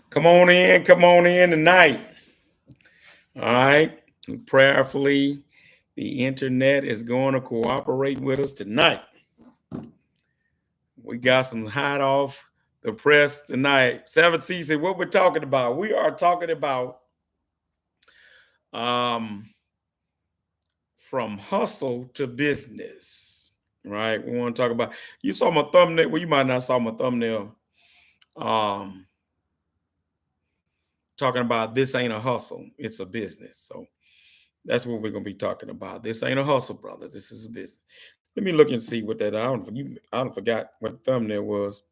Come on in tonight. All right. Prayerfully, the internet is going to cooperate with us tonight. We got some hot off the press tonight. 7C said, what we're talking about. We are talking about um, from hustle to business. Right. We want to talk about, you saw my thumbnail. Well, you might not saw my thumbnail. Um, Talking about this ain't a hustle, it's a business. So that's what we're gonna be talking about. This ain't a hustle, brother. This is a business. Let me look and see what that. I don't forgot what the thumbnail was.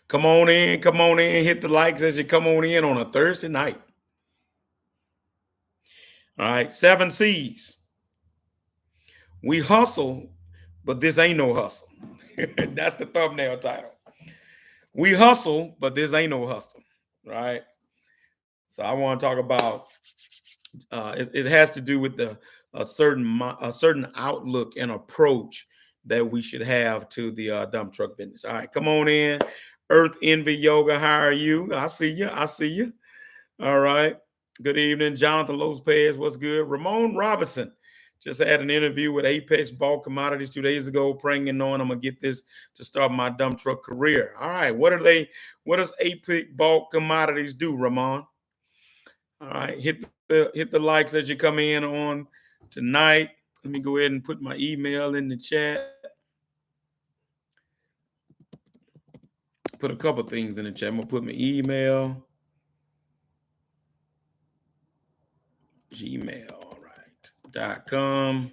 Come on in, hit the likes as you come on in on a Thursday night. All right, 7 C's. We hustle, but this ain't no hustle. That's the thumbnail title. We hustle, but this ain't no hustle. Right. So I want to talk about. It has to do with the a certain outlook and approach that we should have to the dump truck business. All right, come on in. Earth Envy Yoga, how are you? I see you. I see you. All right. Good evening, Jonathan Lopez. What's good? Ramon Robinson just had an interview with Apex Bulk Commodities 2 days ago, praying and knowing I'm gonna get this to start my dump truck career. All right, what are they? What does Apex Bulk Commodities do, Ramon? All right, hit the likes as you come in on tonight. Let me go ahead and put my email in the chat. Put a couple things in the chat. I'm gonna put my email, Gmail, all right, .com.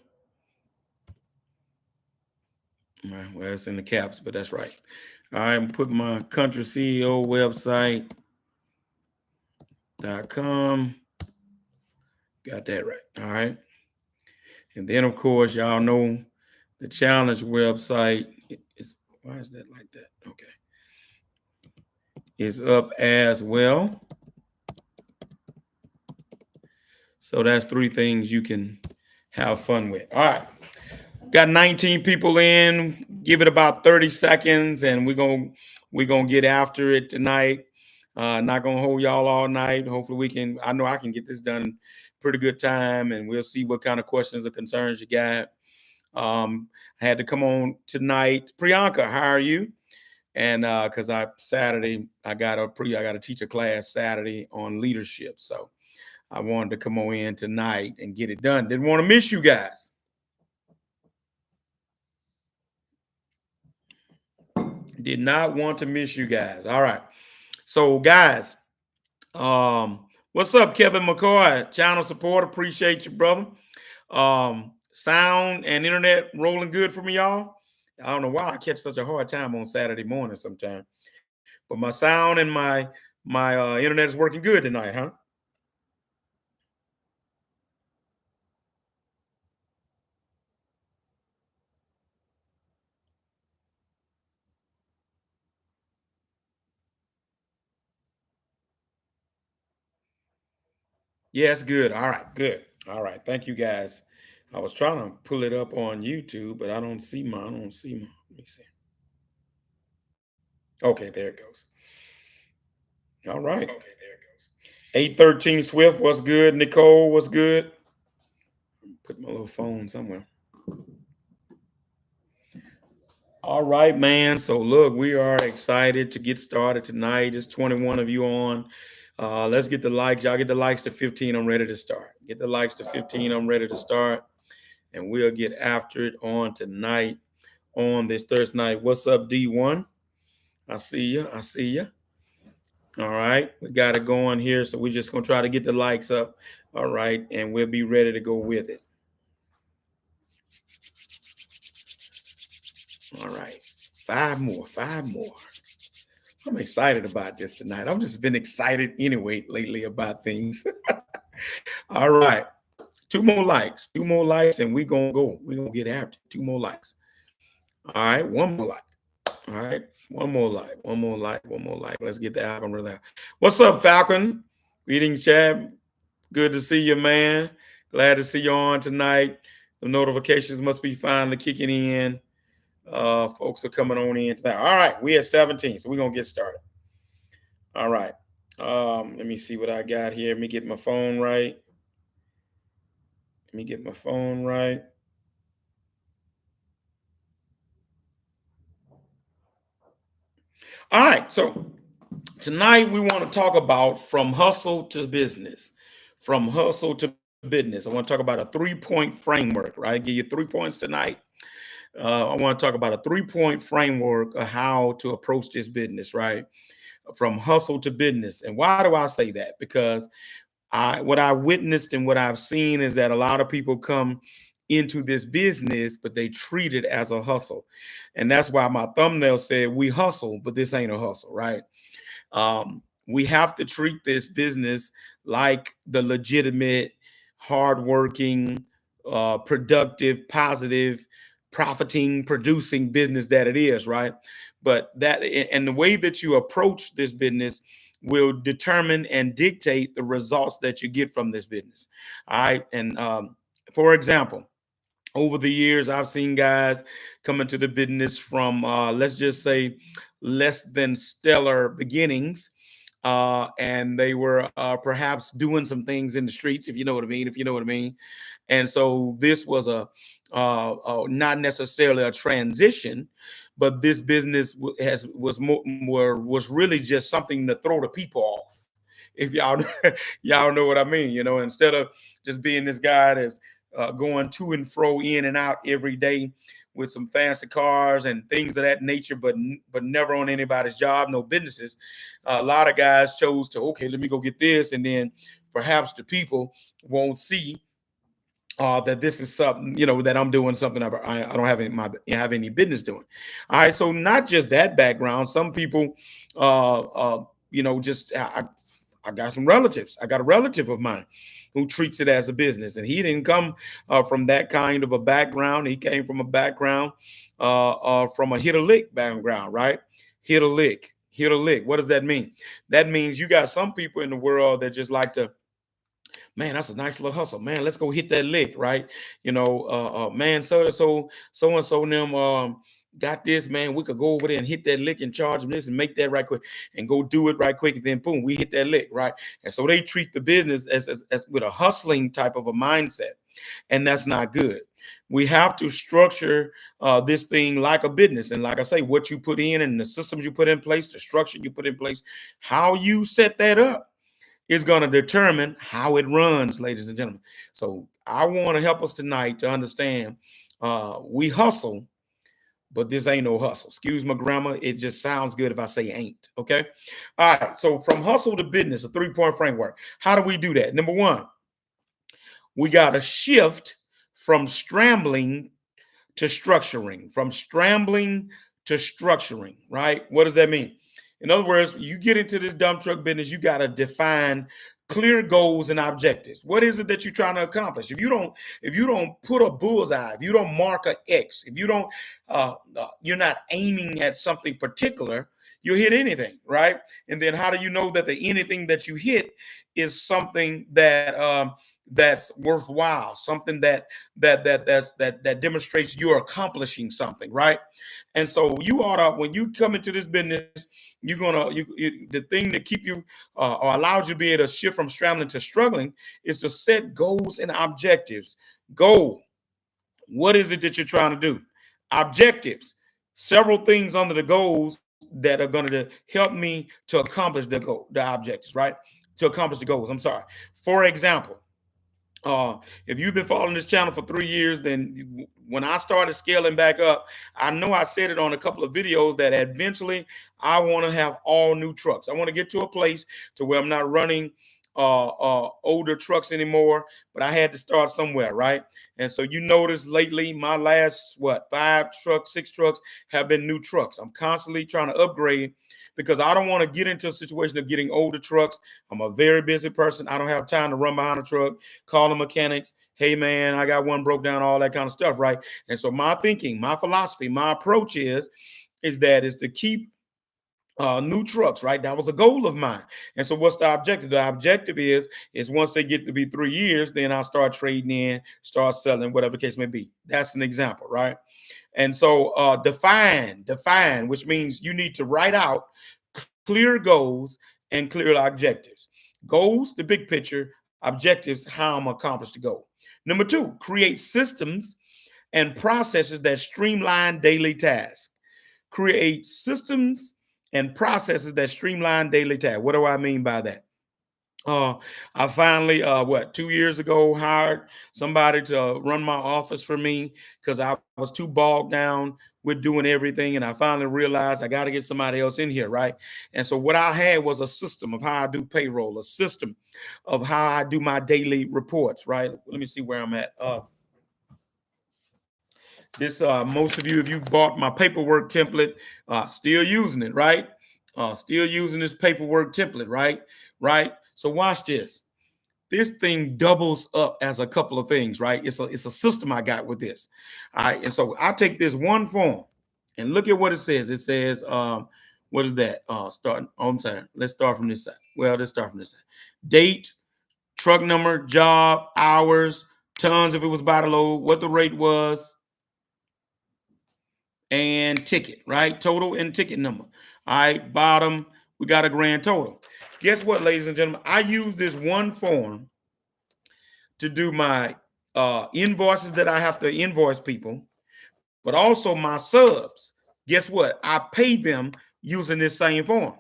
All right, well, it's in the caps, but that's right. All right, I'm putting my country CEO website .com. Got that right. All right. And then of course, y'all know the challenge website is, why is that like that? Okay. Is up as well. So that's three things you can have fun with. All right. Got 19 people in. Give it about 30 seconds and we're gonna get after it tonight. Not gonna hold y'all all night. Hopefully we can, I know I can get this done pretty good time and we'll see what kind of questions or concerns you got. I had to come on tonight. Priyanka, how are you? And because Saturday I gotta teach a class Saturday on leadership. So I wanted to come on in tonight and get it done. Didn't want to miss you guys. Did not want to miss you guys. All right. So guys, what's up, Kevin McCoy, channel support? Appreciate you, brother. Sound and internet rolling good for me, y'all. I don't know why I catch such a hard time on Saturday morning sometimes, but my sound and my internet is working good tonight, huh? Yes, good. All right, good. All right, thank you guys. I was trying to pull it up on YouTube, but I don't see mine. I don't see mine. Let me see. Okay, there it goes. All right. Okay, there it goes. 813 Swift, what's good? Nicole, what's good? Put my little phone somewhere. All right, man. So look, we are excited to get started tonight. There's 21 of you on. Let's get the likes. Y'all get the likes to 15. I'm ready to start. Get the likes to 15. I'm ready to start. And we'll get after it on tonight on this Thursday night. What's up, D1? I see you. I see you. All right. We got it going here. So we're just going to try to get the likes up. All right. And we'll be ready to go with it. All right. Five more. Five more. I'm excited about this tonight. I've just been excited anyway lately about things. All right. Two more likes. Two more likes, and we're going to go. We're going to get after it. Two more likes. All right. One more like. All right. One more like. One more like. One more like. Let's get the algorithm. What's up, Falcon? Greetings, Chad. Good to see you, man. Glad to see you on tonight. The notifications must be finally kicking in. Folks are coming on in tonight. All right, we at 17, so we're gonna get started. All right. Let me see what I got here. Let me get my phone right. Let me get my phone right. All right, so tonight we want to talk about from hustle to business. From hustle to business. I want to talk about a 3-point framework, right? Give you 3 points tonight. I want to talk about a 3-point framework of how to approach this business, right? From hustle to business. And why do I say that? Because what I witnessed and what I've seen is that a lot of people come into this business, but they treat it as a hustle. And that's why my thumbnail said we hustle, but this ain't a hustle, right? We have to treat this business like the legitimate, hardworking, productive, positive, profiting, producing business that it is, right? But that and the way that you approach this business will determine and dictate the results that you get from this business. All right. And for example, over the years, I've seen guys come into the business from, let's just say, less than stellar beginnings. And they were perhaps doing some things in the streets, if you know what I mean, And so this was not necessarily a transition, but this business was really just something to throw the people off. If y'all y'all know what I mean, instead of just being this guy that's going to and fro, in and out every day with some fancy cars and things of that nature, but never on anybody's job, no businesses. A lot of guys chose to, okay, let me go get this, and then perhaps the people won't see that this is something, that I'm doing something I don't have any business doing. All right, so not just that background. Some people, just I got some relatives. I got a relative of mine who treats it as a business, and he didn't come from that kind of a background. He came from a background from a hit a lick background, right? Hit a lick, hit a lick. What does that mean? That means you got some people in the world that just like to, man, that's a nice little hustle, man. Let's go hit that lick, right? Man, so and so them got this, man. We could go over there and hit that lick and charge them this and make that right quick and go do it right quick, and then boom, we hit that lick, right? And so they treat the business as with a hustling type of a mindset, and that's not good. We have to structure this thing like a business, and like I say, what you put in and the systems you put in place, the structure you put in place, how you set that up is going to determine how it runs, ladies and gentlemen. So I want to help us tonight to understand we hustle, but this ain't no hustle. Excuse my grammar. It just sounds good if I say ain't. Okay. All right. So from hustle to business, a 3-point framework. How do we do that? Number one, we got to shift from scrambling to structuring, from scrambling to structuring, right? What does that mean? In other words, you get into this dump truck business, you got to define clear goals and objectives. What is it that you're trying to accomplish? If you don't put a bullseye, if you don't mark an X, if you don't, you're not aiming at something particular, you'll hit anything, right? And then how do you know that the anything that you hit is something that's worthwhile, something that demonstrates you're accomplishing something, right? And so you ought to, when you come into this business, you're gonna the thing that keep you or allows you to be able to shift from scrambling to struggling is to set goals and objectives. Goal, what is it that you're trying to do? Objectives, several things under the goals that are going to help me to accomplish the objectives, right? To accomplish the goals. I'm sorry. For example, if you've been following this channel for 3 years, then when I started scaling back up, I know I said it on a couple of videos that eventually I want to have all new trucks. I want to get to a place to where I'm not running older trucks anymore, but I had to start somewhere, right? And so you notice lately my last 5 trucks, 6 trucks have been new trucks. I'm constantly trying to upgrade because I don't want to get into a situation of getting older trucks. I'm a very busy person. I don't have time to run behind a truck, call the mechanics. Hey man, I got one broke down, all that kind of stuff, right? And so my thinking, my philosophy, my approach is to keep new trucks, right? That was a goal of mine. And so what's the objective? The objective is once they get to be 3 years, then I'll start trading in, start selling, whatever the case may be. That's an example, right? And so define, which means you need to write out clear goals and clear objectives. Goals, the big picture, objectives, how I'm accomplish the goal. Number two, create systems and processes that streamline daily tasks. Create systems and processes that streamline daily tasks. What do I mean by that? Uh, I finally, 2 years ago, hired somebody to run my office for me because I was too bogged down with doing everything. And I finally realized I got to get somebody else in here, right? And so what I had was a system of how I do payroll, a system of how I do my daily reports, right? Let me see where I'm at. Most of you, if you bought my paperwork template, still using it, right? Still using this paperwork template, right? Right. So watch this. This thing doubles up as a couple of things, right? It's a system I got with this. All right. And so I take this one form and look at what it says. It says, what is that? I'm sorry. Let's start from this side. Well, let's start from this side. Date, truck number, job, hours, tons if it was by the load, what the rate was, and ticket, right? Total and ticket number. All right, bottom, we got a grand total. Guess what, ladies and gentlemen? I use this one form to do my invoices that I have to invoice people, but also my subs. Guess what? I pay them using this same form.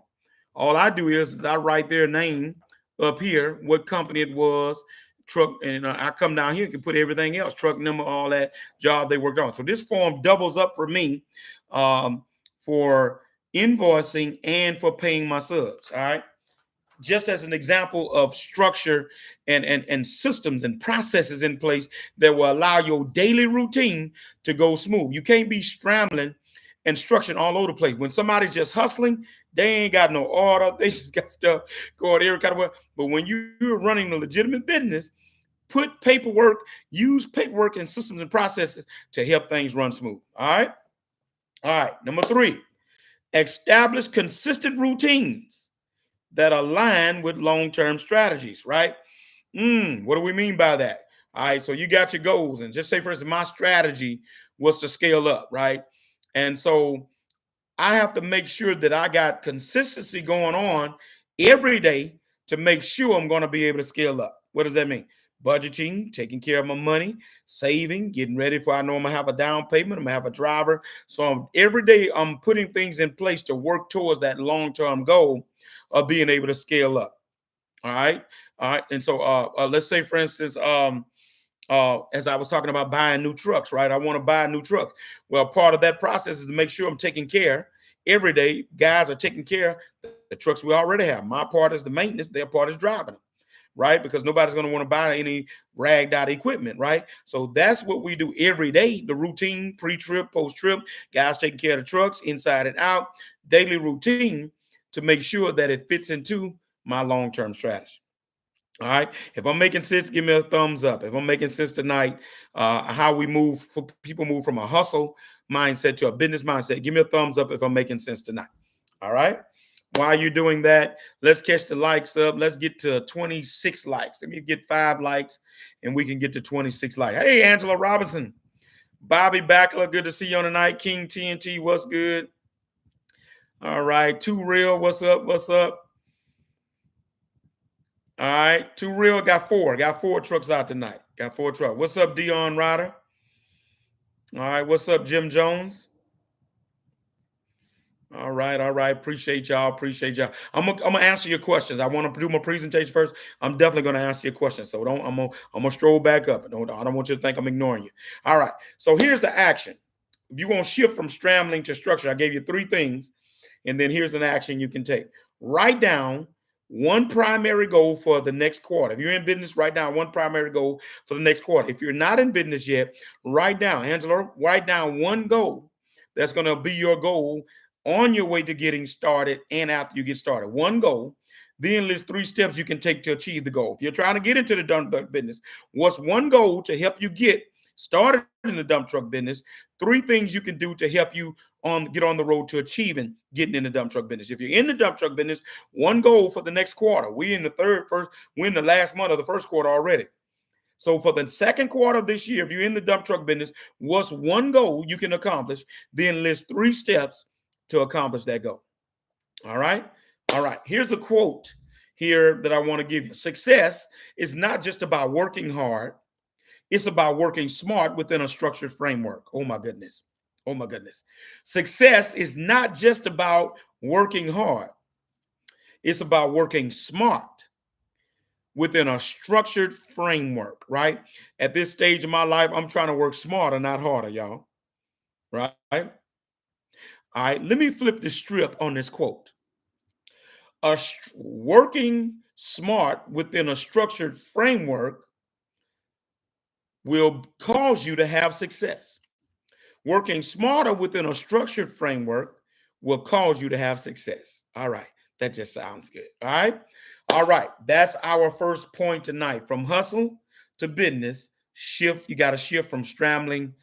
All I do is I write their name up here, what company it was, truck, and I come down here and can put everything else, truck number, all that job they worked on. So this form doubles up for me for invoicing and for paying my subs. All right. Just as an example of structure and systems and processes in place that will allow your daily routine to go smooth. You can't be scrambling and structuring all over the place. When somebody's just hustling, they ain't got no order. They just got stuff going every kind of way. But when you're running a legitimate business, use paperwork and systems and processes to help things run smooth. All right. All right. Number three, establish consistent routines that align with long-term strategies, right? What do we mean by that? All right. So you got your goals. And just say, for instance, my strategy was to scale up, right? And so I have to make sure that I got consistency going on every day to make sure I'm going to be able to scale up. What does that mean? Budgeting, taking care of my money, saving, getting ready for I know I'm going to have a down payment, I'm going to have a driver. So every day I'm putting things in place to work towards that long-term goal of being able to scale up. All right. All right. And so let's say, for instance, as I was talking about buying new trucks, right? I want to buy new trucks. Well, part of that process is to make sure I'm taking care every day. Guys are taking care of the trucks we already have. My part is the maintenance. Their part is driving them, right? Because nobody's going to want to buy any ragged out equipment, right? So that's what we do every day. The routine, pre-trip, post-trip, guys taking care of the trucks inside and out, daily routine to make sure that it fits into my long-term strategy. All right. If I'm making sense, give me a thumbs up. If I'm making sense tonight, how we move, for people move from a hustle mindset to a business mindset, give me a thumbs up if I'm making sense tonight. All right. While you're doing that, let's catch the likes up. Let's get to 26 likes. Let me get 5 likes and we can get to 26 likes. Hey, Angela Robinson, Bobby Backler, good to see you on tonight. King TNT, what's good? All right. Too Real, what's up? What's up? All right. Too Real, got 4. Got 4 trucks out tonight. Got 4 trucks. What's up, Dion Ryder? All right. What's up, Jim Jones? All right. All right. Appreciate y'all. Appreciate y'all. I'm gonna answer your questions. I want to do my presentation first. I'm definitely gonna answer your questions. So I'm gonna stroll back up. I don't want you to think I'm ignoring you. All right. So here's the action. If you want to shift from scrambling to structure, I gave you 3 things, and then here's an action you can take. Write down one primary goal for the next quarter. If you're in business, write down one primary goal for the next quarter. If you're not in business yet, write down, Angela, write down one goal that's going to be your goal on your way to getting started and after you get started. One goal. Then list 3 steps you can take to achieve the goal. If you're trying to get into the business, what's one goal to help you get started in the dump truck business, 3 things you can do to help you get on the road to achieving getting in the dump truck business. If you're in the dump truck business, one goal for the next quarter. We in the we're in the last month of the first quarter already. So for the second quarter of this year, if you're in the dump truck business, what's one goal you can accomplish? Then list 3 steps to accomplish that goal. All right. All right. Here's a quote here that I want to give you. Success is not just about working hard. It's about working smart within a structured framework. Oh my goodness. Oh my goodness. Success is not just about working hard. It's about working smart within a structured framework, right? At this stage of my life, I'm trying to work smarter, not harder, y'all. Right? All right. Let me flip the strip on this quote. Working smart within a structured framework will cause you to have success. Working smarter within a structured framework will cause you to have success. All right. That just sounds good. All right. All right. That's our first point tonight. From hustle to business, shift. You got to shift from scrambling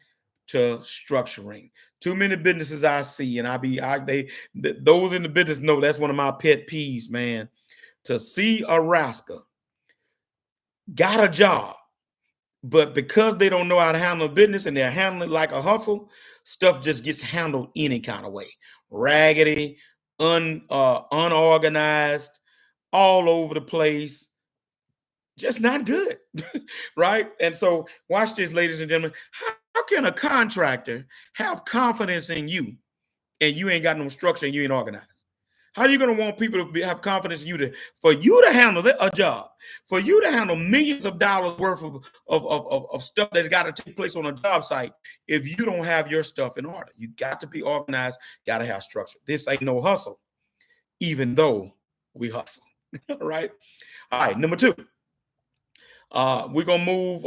to structuring. Too many businesses I see, and those in the business know that's one of my pet peeves, man. To see a rascal got a job, but because they don't know how to handle business and they're handling it like a hustle, stuff just gets handled any kind of way. Raggedy, unorganized, all over the place. Just not good, right? And so watch this, ladies and gentlemen. How can a contractor have confidence in you and you ain't got no structure and you ain't organized? How are you going to want people to have confidence in you for you to handle a job, for you to handle millions of dollars worth of stuff that got to take place on a job site if you don't have your stuff in order? You got to be organized, got to have structure. This ain't no hustle, even though we hustle. All right. All right. Number 2, we're gonna move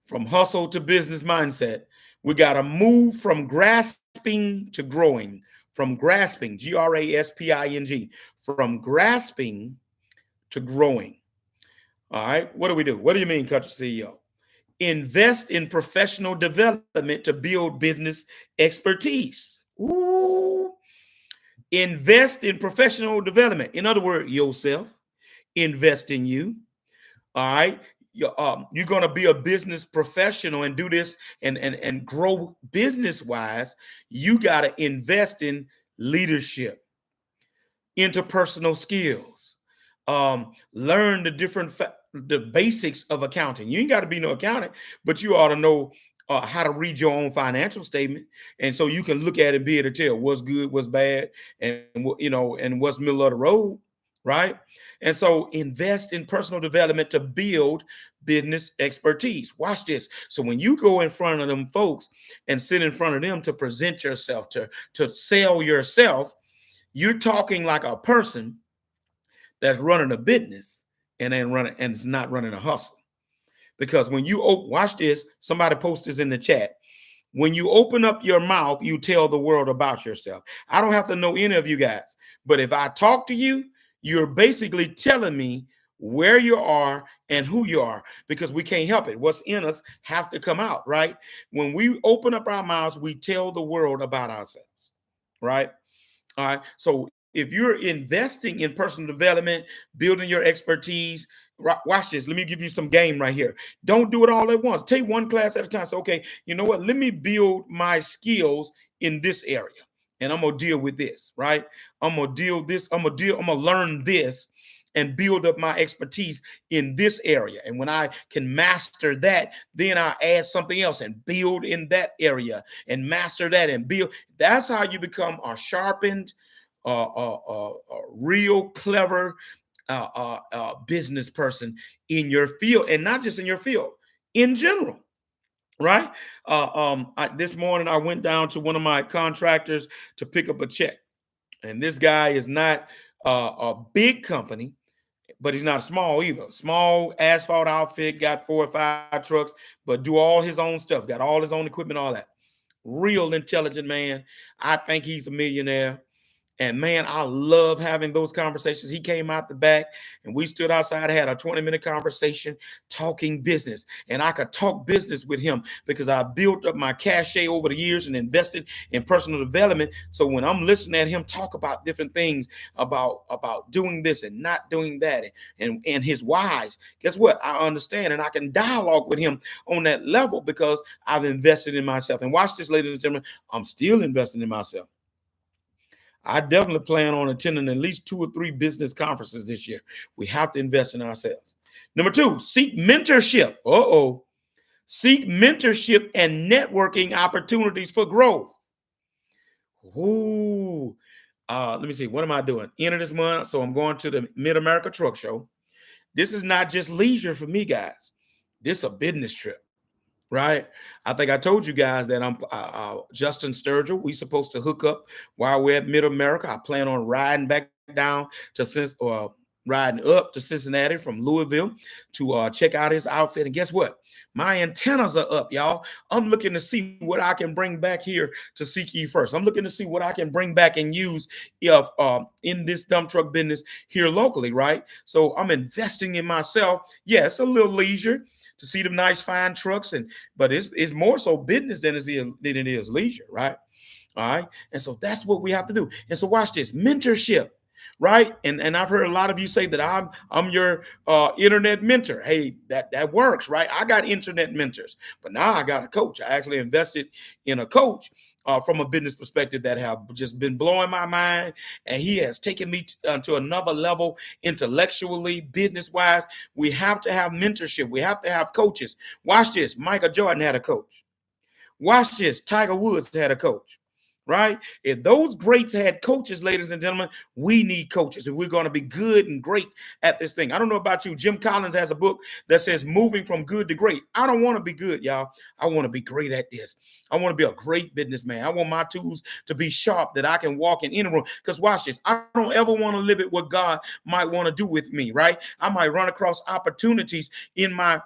from hustle to business mindset. We got to move from grasping to growing. From grasping, grasping, from grasping to growing. All right. What do we do? What do you mean, Country CEO? Invest in professional development to build business expertise. Ooh. Invest in professional development. In other words, yourself. Invest in you. All right. You're going to be a business professional and do this and grow business wise. You got to invest in leadership, interpersonal skills, learn the basics of accounting. You ain't got to be no accountant, but you ought to know how to read your own financial statement, and so you can look at it and be able to tell what's good, what's bad, and and what's middle of the road, right? And so invest in personal development to build business expertise. Watch this. So when you go in front of them folks and sit in front of them to present yourself, to sell yourself, you're talking like a person that's running a business and it's not running a hustle. Because when you watch this, somebody post this in the chat. When you open up your mouth, you tell the world about yourself. I don't have to know any of you guys, but if I talk to you, you're basically telling me where you are and who you are, because we can't help it. What's in us have to come out, right? When we open up our mouths, we tell the world about ourselves, right? All right. So if you're investing in personal development, building your expertise, watch this. Let me give you some game right here. Don't do it all at once. Take one class at a time. So, okay, you know what? Let me build my skills in this area. And I'm gonna deal with this, right? I'm gonna learn this and build up my expertise in this area. And when I can master that, then I add something else and build in that area and master that and build. That's how you become a sharpened, real clever business person in your field, and not just in your field, in general. Right. This morning I went down to one of my contractors to pick up a check, and this guy is not a big company, but he's not small either. Small asphalt outfit, got 4 or 5 trucks, but do all his own stuff, got all his own equipment, all that. Real intelligent man. I think he's a millionaire. And man, I love having those conversations. He came out the back and we stood outside, had a 20-minute conversation talking business. And I could talk business with him because I built up my cachet over the years and invested in personal development. So when I'm listening at him talk about different things about doing this and not doing that and his whys, guess what? I understand and I can dialogue with him on that level because I've invested in myself. And watch this, ladies and gentlemen, I'm still investing in myself. I definitely plan on attending at least 2 or 3 business conferences this year. We have to invest in ourselves. Number 2, seek mentorship. Seek mentorship and networking opportunities for growth. Ooh. Let me see. What am I doing? End of this month. So I'm going to the Mid-America Truck Show. This is not just leisure for me, guys. This is a business trip. Right. I think I told you guys that I'm Justin Sturgill. We supposed to hook up while we're at Mid-America. I plan on riding back down to riding up to Cincinnati from Louisville to check out his outfit. And guess what? My antennas are up, y'all. I'm looking to see what I can bring back here to Seek Ye First. I'm looking to see what I can bring back and use if in this dump truck business here locally, right? So I'm investing in myself. Yes, a little leisure to see them nice fine trucks, but it's more so business than it is leisure, right? All right. And so that's what we have to do. And so watch this mentorship, right? And I've heard a lot of you say that I'm your internet mentor. Hey, that works, right? I got internet mentors, but now I got a coach. I actually invested in a coach from a business perspective that have just been blowing my mind, and he has taken me to another level intellectually, business wise. We have to have mentorship. We have to have coaches. Watch this. Michael Jordan had a coach. Watch this. Tiger Woods had a coach, right? If those greats had coaches, ladies and gentlemen, we need coaches if we're going to be good and great at this thing. I don't know about you. Jim Collins has a book that says moving from good to great. I don't want to be good, y'all. I want to be great at this. I want to be a great businessman. I want my tools to be sharp that I can walk in any room. Because watch this. I don't ever want to limit what God might want to do with me, right? I might run across opportunities in my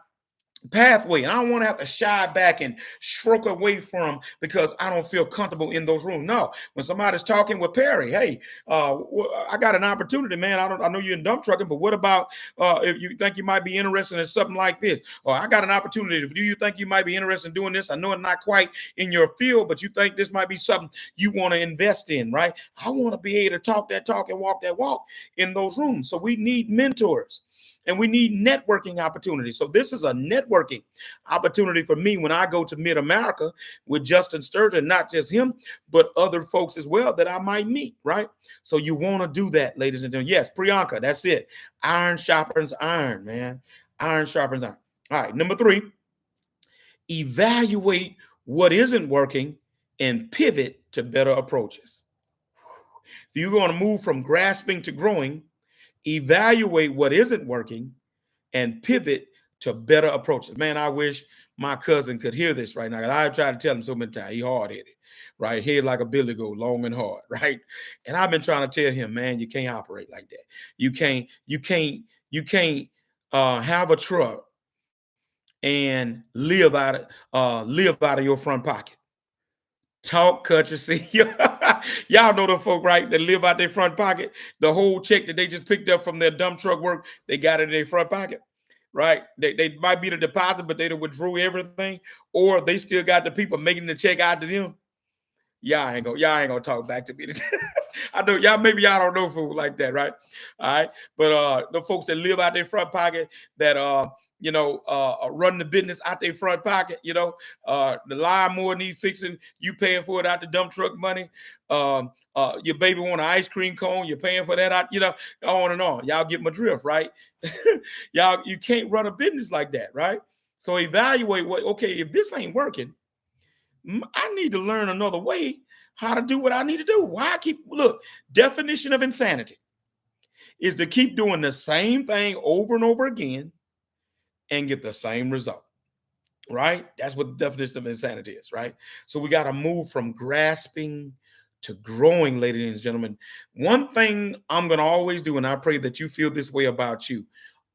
pathway, and I don't want to have to shy back and stroke away from because I don't feel comfortable in those rooms. No, when somebody's talking with Perry, hey, I got an opportunity, man. I know you're in dump trucking, but what about if you think you might be interested in something like this? Or I got an opportunity. Do you think you might be interested in doing this? I know it's not quite in your field, but you think this might be something you want to invest in, right? I want to be able to talk that talk and walk that walk in those rooms. So we need mentors. And we need networking opportunities. So this is a networking opportunity for me when I go to Mid-America with Justin Sturgeon, not just him, but other folks as well that I might meet, right? So you want to do that, ladies and gentlemen. Yes, Priyanka, that's it. Iron sharpens iron, man. Iron sharpens iron. All right, number 3, evaluate what isn't working and pivot to better approaches. If you're going to move from grasping to growing, evaluate what isn't working and pivot to better approaches. Man, I wish my cousin could hear this right now. I tried to tell him so many times. He hard-headed, right? Head like a billy goat, long and hard, right? And I've been trying to tell him, man, you can't operate like that. You can't have a truck and live out of your front pocket. Talk country. See, y'all know the folk, right? That live out their front pocket. The whole check that they just picked up from their dump truck work, they got it in their front pocket, right? They might be the deposit, but they withdrew everything, or they still got the people making the check out to them. Y'all ain't gonna talk back to me. I know y'all don't know food like that, right? All right. But the folks that live out their front pocket that run the business out their front pocket, the lawnmower needs fixing, you paying for it out the dump truck money. Your baby want an ice cream cone, you're paying for that out, on and on. Y'all get my drift, right? You can't run a business like that, right? So evaluate if this ain't working, I need to learn another way how to do what I need to do. Definition of insanity is to keep doing the same thing over and over again and get the same result, right? That's what the definition of insanity is, right? So we got to move from grasping to growing, ladies and gentlemen. One thing I'm going to always do, and I pray that you feel this way about you,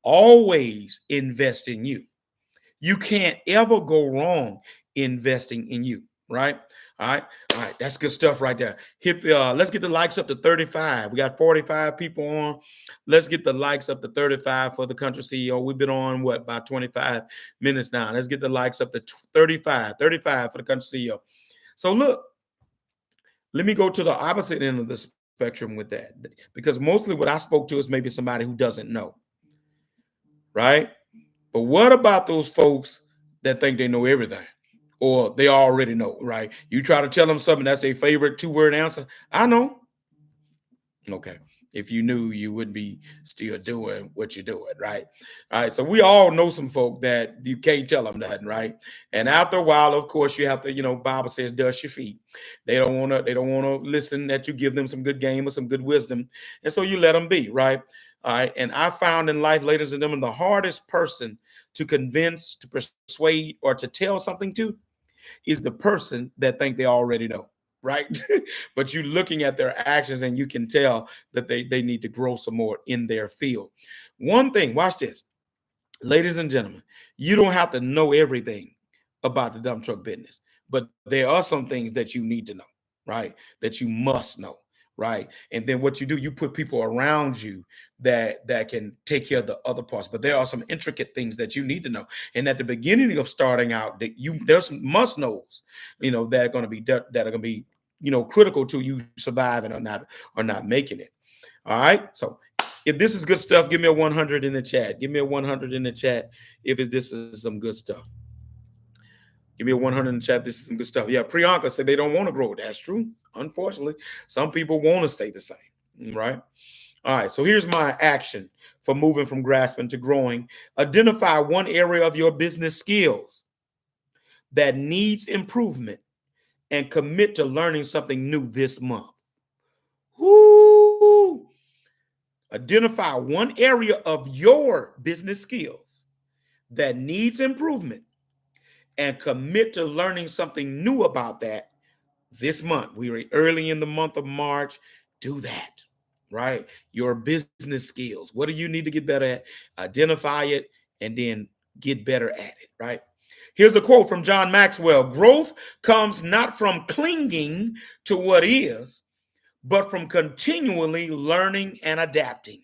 always invest in you. You can't ever go wrong investing in you, right? All right. All right. That's good stuff right there. Hit let's get the likes up to 35. We got 45 people on. Let's get the likes up to 35 for the country CEO. We've been on what about 25 minutes now. Let's get the likes up to 35. 35 for the country CEO. So look, let me go to the opposite end of the spectrum with that. Because mostly what I spoke to is maybe somebody who doesn't know. Right? But what about those folks that think they know everything? Or they already know, right? You try to tell them something that's their favorite two-word answer. I know. Okay. If you knew, you wouldn't be still doing what you're doing, right? All right. So we all know some folk that you can't tell them nothing, right? And after a while, of course, you have to, Bible says, dust your feet. They don't want to listen that you give them some good game or some good wisdom. And so you let them be, right? All right. And I found in life, ladies and gentlemen, the hardest person to convince, to persuade, or to tell something to is the person that think they already know, right? But you're looking at their actions and you can tell that they need to grow some more in their field. One thing, watch this, ladies and gentlemen, you don't have to know everything about the dump truck business, but there are some things that you need to know, right? That you must know, right? And then what you do, you put people around you that can take care of the other parts. But there are some intricate things that you need to know. And at the beginning of starting out, there's some must knows, that are going to be critical to you surviving or not making it. All right. So if this is good stuff, give me a 100 in the chat. Give me a 100 in the chat if this is some good stuff. Give me a 100 in the chat. This is some good stuff. Yeah, Priyanka said they don't want to grow. That's true. Unfortunately, some people want to stay the same. Right. All right. So here's my action for moving from grasping to growing. Identify one area of your business skills that needs improvement and commit to learning something new this month. Woo! Identify one area of your business skills that needs improvement and commit to learning something new about that this month. We are early in the month of March. Do that, right? Your business skills. What do you need to get better at? Identify it and then get better at it, right? Here's a quote from John Maxwell. Growth comes not from clinging to what is, but from continually learning and adapting.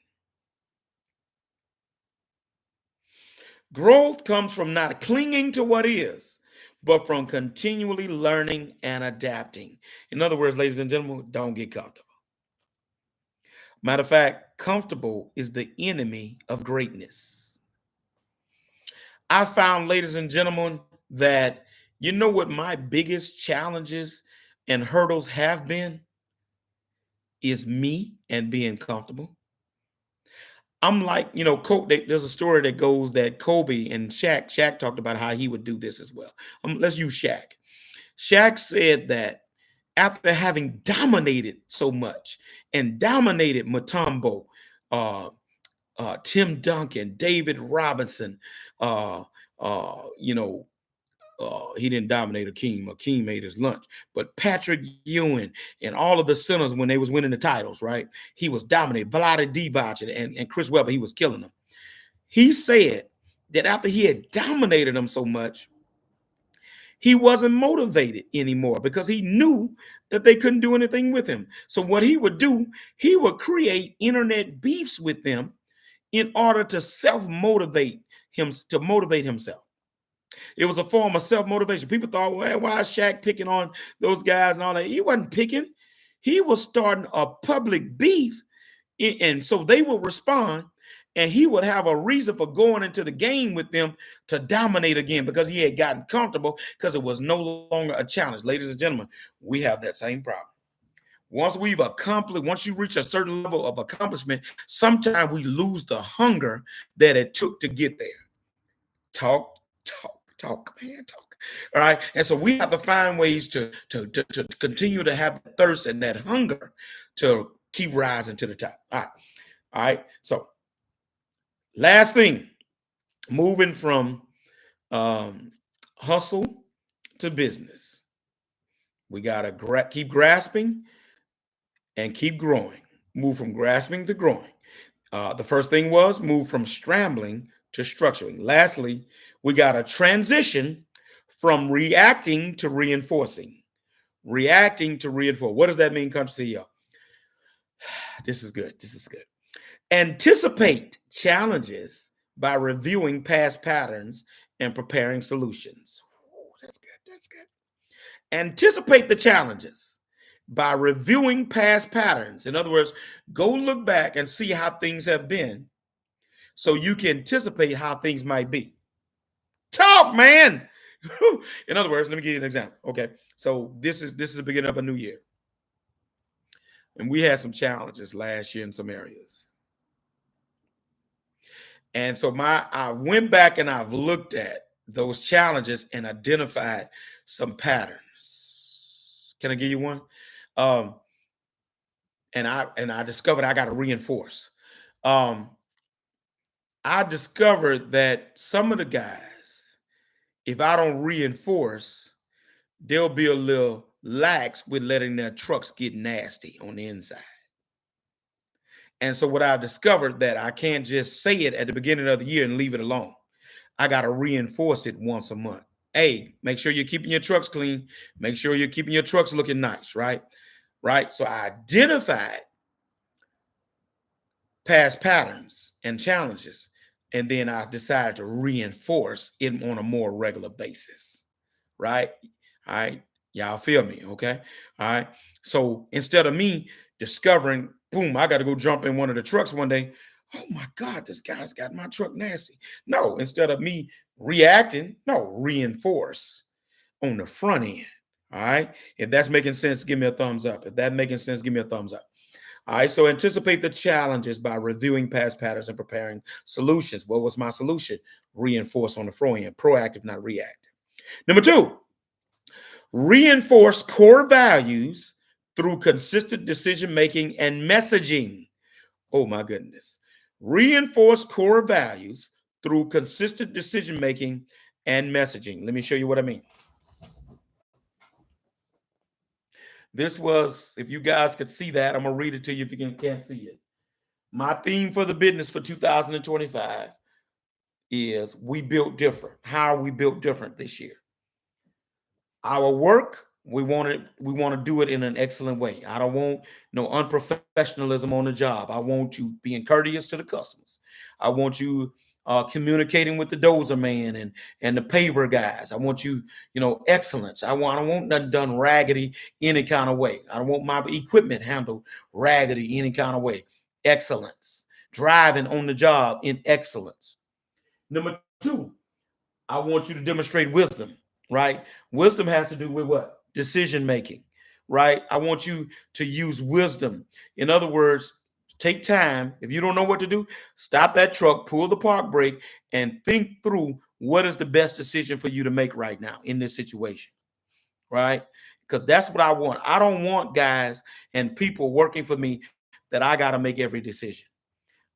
Growth comes from not clinging to what is, but from continually learning and adapting. In other words, ladies and gentlemen, don't get comfortable. Matter of fact, comfortable is the enemy of greatness. I found, ladies and gentlemen, that you know what my biggest challenges and hurdles have been is me and being comfortable. I'm like, there's a story that goes that Kobe and Shaq talked about how he would do this as well. Let's use Shaq. Shaq said that after having dominated so much and dominated Mutombo, uh, Tim Duncan, David Robinson, uh, you know, he didn't dominate Akeem. Akeem made his lunch. But Patrick Ewing and all of the centers when they was winning the titles, right? He was dominating. Vlade Divac and Chris Webber, he was killing them. He said that after he had dominated them so much, he wasn't motivated anymore because he knew that they couldn't do anything with him. So what he would do, he would create internet beefs with them in order to self-motivate him, to motivate himself. It was a form of self-motivation. People thought, well, why is Shaq picking on those guys and all that? He wasn't picking. He was starting a public beef. And so they would respond, and he would have a reason for going into the game with them to dominate again because he had gotten comfortable because it was no longer a challenge. Ladies and gentlemen, we have that same problem. Once you reach a certain level of accomplishment, sometimes we lose the hunger that it took to get there. Talk, man, talk. All right. And so we have to find ways to continue to have the thirst and that hunger to keep rising to the top. All right. All right. So last thing, moving from hustle to business. We got to keep grasping and keep growing. Move from grasping to growing. The first thing was move from scrambling to structuring. Lastly, we got to transition from reacting to reinforcing. Reacting to reinforce. What does that mean, country CEO? This is good. This is good. Anticipate challenges by reviewing past patterns and preparing solutions. Ooh, that's good. That's good. Anticipate the challenges by reviewing past patterns. In other words, go look back and see how things have been so you can anticipate how things might be. Talk, man. In other words, let me give you an example. Okay. So this is the beginning of a new year. And we had some challenges last year in some areas. And so I went back and I've looked at those challenges and identified some patterns. Can I give you one? Um, and I discovered I got to reinforce. Um, I discovered that some of the guys, if I don't reinforce, they'll be a little lax with letting their trucks get nasty on the inside. And so what I discovered that I can't just say it at the beginning of the year and leave it alone. I got to reinforce it once a month. Hey, make sure you're keeping your trucks clean. Make sure you're keeping your trucks looking nice, right? Right. So I identified past patterns and challenges, and then I decided to reinforce it on a more regular basis, right? All right. Y'all feel me? Okay. All right. So instead of me discovering, boom, I got to go jump in one of the trucks one day. Oh my God, this guy's got my truck nasty. No, instead of me reacting, no, reinforce on the front end. All right. If that's making sense, give me a thumbs up. If that's making sense, give me a thumbs up. All right. So anticipate the challenges by reviewing past patterns and preparing solutions. What was my solution? Reinforce on the front end, proactive, not reactive. Number two, reinforce core values through consistent decision making and messaging. Oh my goodness. Reinforce core values through consistent decision making and messaging. Let me show you what I mean. This was, if you guys could see that, I'm going to read it to you if you can't see it. My theme for the business for 2025 is we built different. How are we built different this year? Our work, we want to do it in an excellent way. I don't want no unprofessionalism on the job. I want you being courteous to the customers. I want you communicating with the dozer man and the paver guys. I want you, excellence. I don't want nothing done raggedy any kind of way. I don't want my equipment handled raggedy any kind of way. Excellence. Driving on the job in excellence. Number two, I want you to demonstrate wisdom, right? Wisdom has to do with what? Decision making, right? I want you to use wisdom. In other words, take time. If you don't know what to do, stop that truck, pull the park brake, and think through what is the best decision for you to make right now in this situation, right? Because that's what I want. I don't want guys and people working for me that I got to make every decision.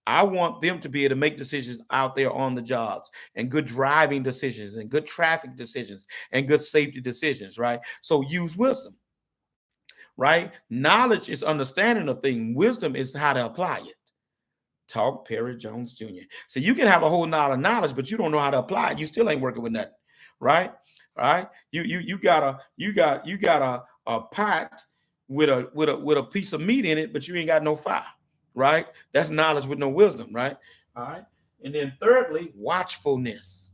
I want them to be able to make decisions out there on the jobs and good driving decisions and good traffic decisions and good safety decisions, right? So use wisdom, right? Knowledge is understanding of thing. Wisdom is how to apply it. Talk Perry Jones Jr. So you can have a whole lot of knowledge, but you don't know how to apply it. You still ain't working with nothing, right? All right. You got a pot with a piece of meat in it, but you ain't got no fire, right? That's knowledge with no wisdom, right? All right. And then thirdly, watchfulness.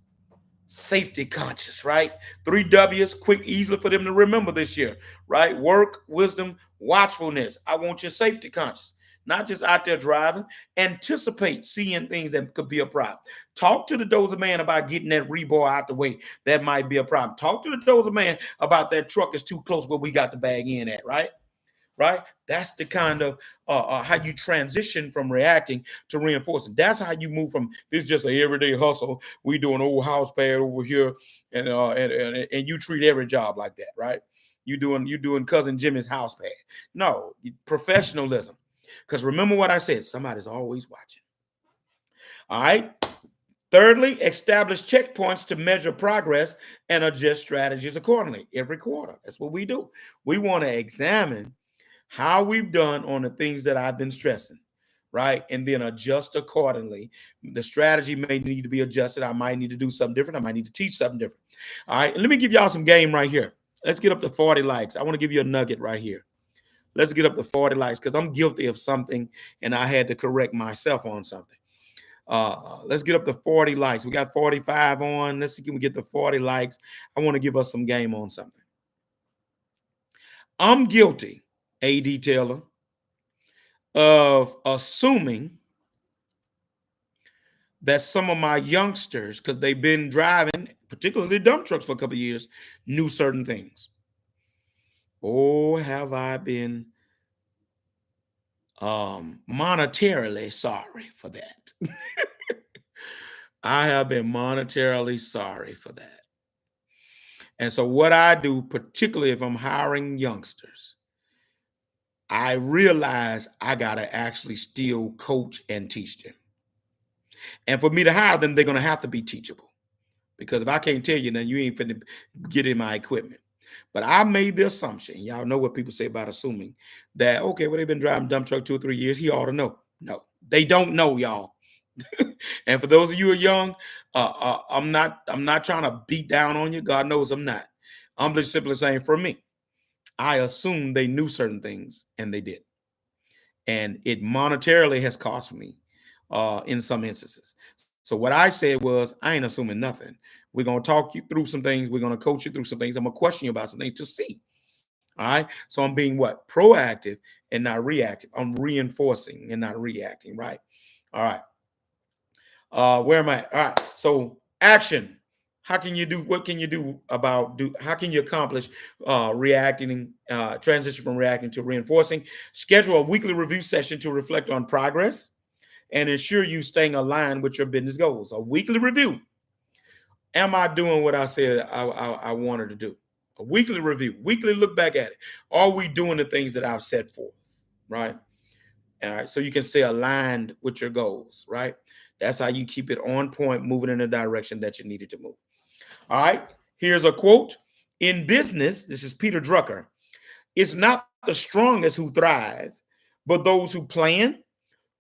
Safety conscious, right? 3 W's, quick, easily for them to remember this year, right? Work, wisdom, watchfulness. I want you safety conscious, not just out there driving. Anticipate seeing things that could be a problem. Talk to the dozer man about getting that rebar out the way. That might be a problem. Talk to the dozer man about that truck is too close where we got the bag in at, right? Right? That's the kind of how you transition from reacting to reinforcing. That's how you move from this is just an everyday hustle. We do an old house pad over here, and you treat every job like that, right? You doing cousin Jimmy's house pad. No, professionalism. Because remember what I said, somebody's always watching. All right. Thirdly, establish checkpoints to measure progress and adjust strategies accordingly every quarter. That's what we do. We want to examine how we've done on the things that I've been stressing, right? And then adjust accordingly. The strategy may need to be adjusted. I might need to do something different. I might need to teach something different. All right. And let me give y'all some game right here. Let's get up to 40 likes. I want to give you a nugget right here. Let's get up to 40 likes because I'm guilty of something and I had to correct myself on something. Let's get up to 40 likes. We got 45 on. Let's see, can we get to 40 likes? I want to give us some game on something. I'm guilty, A.D. Taylor, of assuming that some of my youngsters, because they've been driving, particularly dump trucks for a couple of years, knew certain things. Oh, have I been monetarily sorry for that. I have been monetarily sorry for that. And so what I do, particularly if I'm hiring youngsters, I realize I got to actually still coach and teach them. And for me to hire them, they're going to have to be teachable. Because if I can't tell you, then you ain't finna get in my equipment. But I made the assumption, y'all know what people say about assuming, that, okay, well, they've been driving dump truck 2 or 3 years. He ought to know. No, they don't know, y'all. And for those of you who are young, I'm not trying to beat down on you. God knows I'm not. I'm just simply saying, for me, I assumed they knew certain things, and they did. And it monetarily has cost me in some instances. So what I said was, I ain't assuming nothing. We're going to talk you through some things. We're going to coach you through some things. I'm going to question you about some things to see. All right. So I'm being what? Proactive and not reactive. I'm reinforcing and not reacting. Right. All right. Where am I? All right. So action. How can you do? What can you do about do? How can you accomplish reacting, transition from reacting to reinforcing? Schedule a weekly review session to reflect on progress and ensure you staying aligned with your business goals. A weekly review. Am I doing what I said I wanted to do? A weekly review, weekly look back at it. Are we doing the things that I've set forth? Right. All right. So you can stay aligned with your goals. Right. That's how you keep it on point, moving in the direction that you needed to move. All right. Here's a quote. In business, this is Peter Drucker. It's not the strongest who thrive, but those who plan,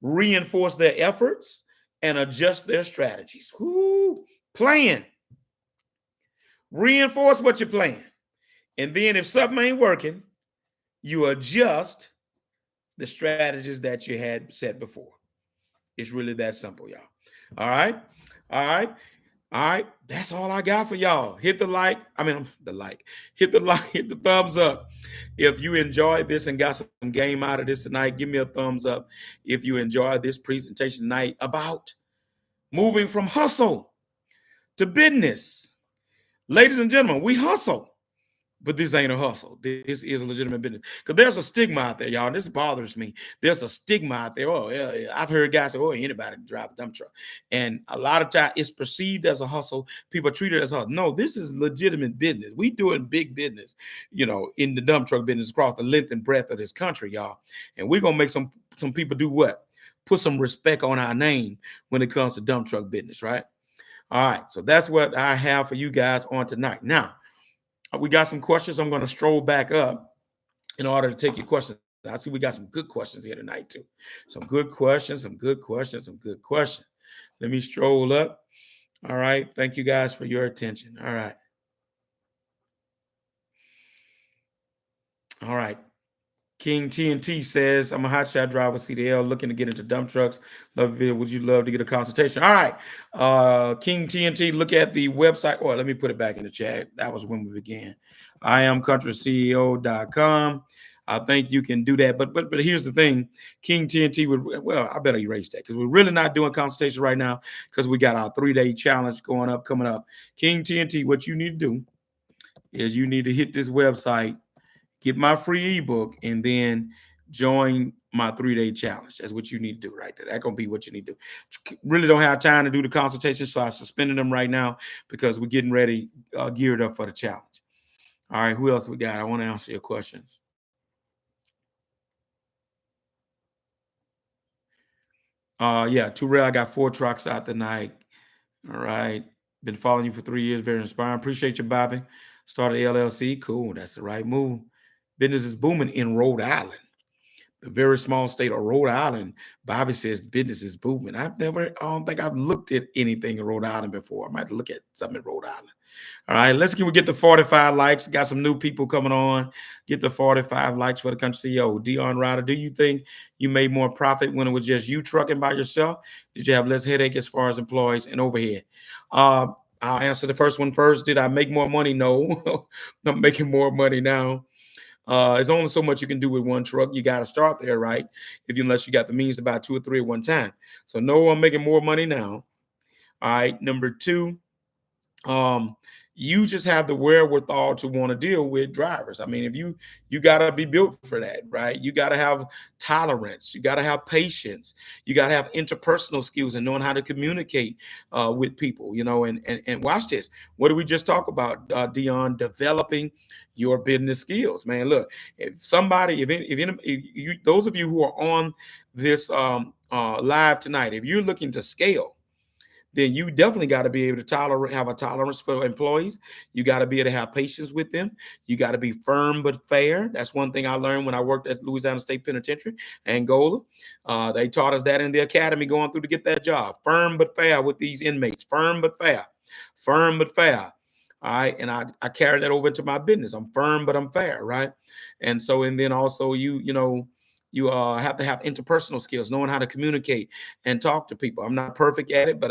reinforce their efforts, and adjust their strategies. Whoo, plan. Reinforce what you're playing. And then if something ain't working, you adjust the strategies that you had set before. It's really that simple, y'all. All right. All right. All right. That's all I got for y'all. Hit the like. I mean, the like. Hit the like. Hit the thumbs up. If you enjoyed this and got some game out of this tonight, give me a thumbs up. If you enjoyed this presentation tonight about moving from hustle to business. Ladies and gentlemen, we hustle. But this ain't a hustle. This is a legitimate business. Because there's a stigma out there, y'all. And this bothers me. There's a stigma out there. Oh, yeah. I've heard guys say, oh, anybody can drive a dump truck. And a lot of times it's perceived as a hustle. People treat it as a hustle. No, this is legitimate business. We doing big business, in the dump truck business across the length and breadth of this country, y'all. And we're going to make some people do what? Put some respect on our name when it comes to dump truck business, right? All right. So that's what I have for you guys on tonight. Now, we got some questions. I'm going to stroll back up in order to take your questions. I see we got some good questions here tonight, too. Some good questions, some good questions, some good questions. Let me stroll up. All right. Thank you guys for your attention. All right. All right. King TNT says, I'm a hotshot driver, CDL, looking to get into dump trucks. Love it. Would you love to get a consultation? All right. King TNT, look at the website. Oh, let me put it back in the chat. That was when we began. IamCountryCEO.com. I think you can do that. But here's the thing. King TNT I better erase that because we're really not doing consultation right now because we got our 3-day challenge coming up. King TNT, what you need to do is you need to hit this website, get my free ebook, and then join my 3-day challenge. That's what you need to do right there. That's going to be what you need to do. Really don't have time to do the consultation, so I suspended them right now because we're getting ready, geared up for the challenge. All right, who else we got? I want to answer your questions. Yeah, too rare. I got 4 trucks out tonight. All right. Been following you for 3 years. Very inspiring. Appreciate you, Bobby. Started LLC. Cool. That's the right move. Business is booming in Rhode Island. The very small state of Rhode Island, Bobby says business is booming. I don't think I've looked at anything in Rhode Island before. I might look at something in Rhode Island. All right, we get the 45 likes. Got some new people coming on. Get the 45 likes for the country CEO. Dion Ryder, do you think you made more profit when it was just you trucking by yourself? Did you have less headache as far as employees and overhead? Uh, I'll answer the first one first. Did I make more money? No, I'm making more money now. There's only so much you can do with one truck. You got to start there, right? Unless you got the means to buy two or three at one time. So no, I'm making more money now. All right. Number two, um you just have the wherewithal to want to deal with drivers. I mean, if you got to be built for that, right? You got to have tolerance, you got to have patience, you got to have interpersonal skills and knowing how to communicate with people, and watch this. What did we just talk about, Dion? Developing your business skills, man. Look, if you, those of you who are on this live tonight, if you're looking to scale, then you definitely got to be able to have a tolerance for employees. You got to be able to have patience with them. You got to be firm but fair. That's one thing I learned when I worked at Louisiana State Penitentiary, Angola. They taught us that in the academy going through to get that job. Firm but fair with these inmates. Firm but fair. Firm but fair. All right. And I carry that over into my business. I'm firm, but I'm fair. Right. And then also you have to have interpersonal skills, knowing how to communicate and talk to people. I'm not perfect at it, but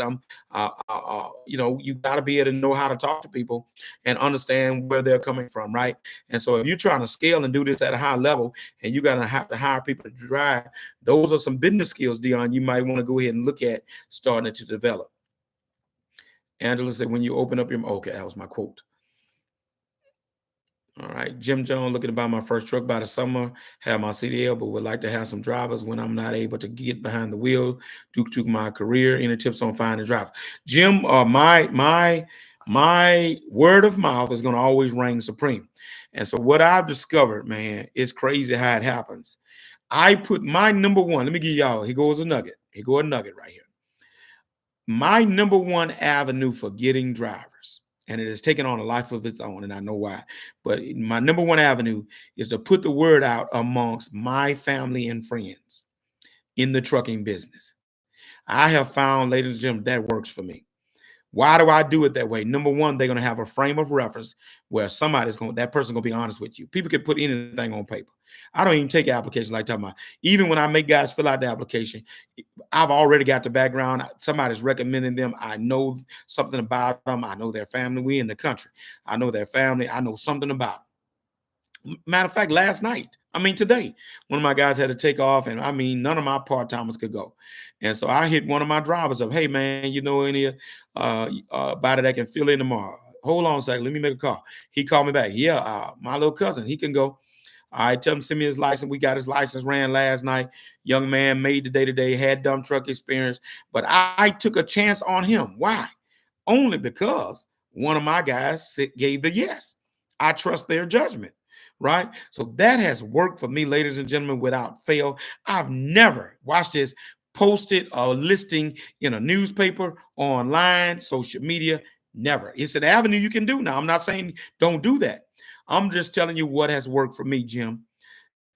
you got to be able to know how to talk to people and understand where they're coming from, right? And so if you're trying to scale and do this at a high level, and you're gonna have to hire people to drive, those are some business skills, Dion, you might want to go ahead and look at starting to develop. Angela said, when you open up your, okay, that was my quote. All right. Jim Jones, looking to buy my first truck by the summer, have my CDL, but would like to have some drivers when I'm not able to get behind the wheel due to my career. Any tips on finding drivers? Jim, my word of mouth is going to always reign supreme. And so what I've discovered, man, it's crazy how it happens. I put my number one, let me give y'all, here goes a nugget. Here goes a nugget right here. My number one avenue for getting drivers, and it has taken on a life of its own, and I know why, but my number one avenue is to put the word out amongst my family and friends in the trucking business. I have found, ladies and gentlemen, that works for me. Why do I do it that way? Number one, they're going to have a frame of reference where that person's going to be honest with you. People can put anything on paper. I don't even take applications like talking about. Even when I make guys fill out the application, I've already got the background. Somebody's recommending them. I know something about them. I know their family. We in the country. I know their family. I know something about them. Matter of fact, today, one of my guys had to take off, and none of my part-timers could go. And so I hit one of my drivers up. Hey, man, you know any body that can fill in tomorrow? Hold on a second. Let me make a call. He called me back. Yeah, my little cousin, he can go. All right, tell him send me his license. We got his license ran last night. Young man made the day-to-day, had dump truck experience. But I took a chance on him. Why? Only because one of my guys gave the yes. I trust their judgment. Right? So that has worked for me, ladies and gentlemen, without fail. I've never, watch this, posted a listing in a newspaper, online, social media. Never. It's an avenue you can do now. I'm not saying don't do that. I'm just telling you what has worked for me, Jim.